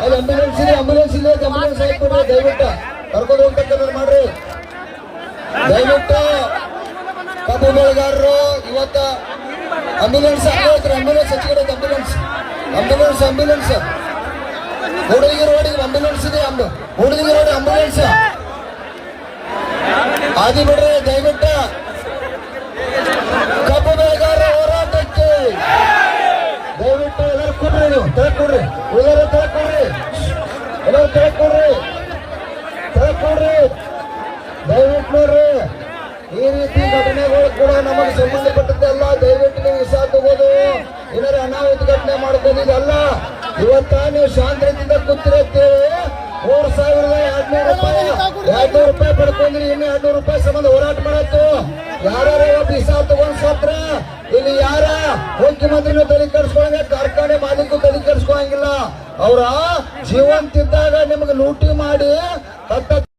ಅಲ್ಲಿ ಆಂಬ್ಯುಲೆನ್ಸ್ ಇದೆ, ಆಂಬ್ಯುಲೆನ್ಸ್ ಹಾಕ್ಬಿಡ್ರಿ ದಯವಿಟ್ಟು. ಕರ್ಕೊಂಡು ಹೋಗ್ತಕ್ಕಂಥ ಮಾಡ್ರಿ ದಯವಿಟ್ಟು. ಕಬ್ಬು ಬೆಳೆಗಾರರು ಇವತ್ತ ಆಂಬ್ಯುಲೆನ್ಸ್ ಆಂಬ್ಯುಲೆನ್ಸ್ ಹೆಚ್ಚಿಗೆ ಆಂಬ್ಯುಲೆನ್ಸ್ ಹುಡುಗಿ ರೋಡಿಗೆ ಆಂಬ್ಯುಲೆನ್ಸ್ ಇದೆ, ಹುಡುಗಿ ರೋಡ್ ಆಂಬ್ಯುಲೆನ್ಸ್ ಆದಿ ಬಿಡ್ರಿ ದಯವಿಟ್ಟು. ಕಬ್ಬು ಬೆಳೆಗಾರ ಹೋರಾಟಕ್ಕೆ ದಯವಿಟ್ಟು ಎಲ್ಲರೂ ಕೊಡ್ರಿ, ನೀವು ತೆಳಕೊಡ್ರಿ, ಎಲ್ಲರೂ ತೆಳಕೊಡ್ರಿ, ಎಲ್ಲರೂ ತೆಳಕೊಡ್ರಿ ದಯವಿಟ್ಟು ನೋಡ್ರಿ. ಈ ರೀತಿ ಘಟನೆಗಳು ಕೂಡ ನಮಗೆ ಸಂಬಂಧಪಟ್ಟದ್ದಲ್ಲ. ದಯವಿಟ್ಟು ನೀವು ವಿಷ ತಗೋದು ಏನಾರ ಅನಾಹುತ ಘಟನೆ ಮಾಡ್ಬೋದು ಇದಲ್ಲ. ಇವತ್ತ ನೀವು ಶಾಂತಿಯಿಂದ ಕೂತಿರುತ್ತೇವೆ. 3,200 ರೂಪಾಯಿ ಪಡ್ಕೊಂಡ್ರಿ, ಇನ್ನು 200 ರೂಪಾಯಿ ಸಂಬಂಧ ಹೋರಾಟ ಮಾಡತ್ತು. ಯಾರು ವಿಷ ತಗೊಂಡ್ ಸತ್ರ ಇಲ್ಲಿ ಯಾರ ಮುಖ್ಯಮಂತ್ರಿನೂ ತಲೆ ಕೆಡಿಸ್ಕೊಂಡ, ಕಾರ್ಖಾನೆ ಮಾಲೀಕರು ತಲೆ ಕೆಡಿಸ್ಕೊಂಗಿಲ್ಲ. ಅವರ ಜೀವಂತಿದ್ದಾಗ ನಿಮ್ಗೆ ಲೂಟಿ ಮಾಡಿ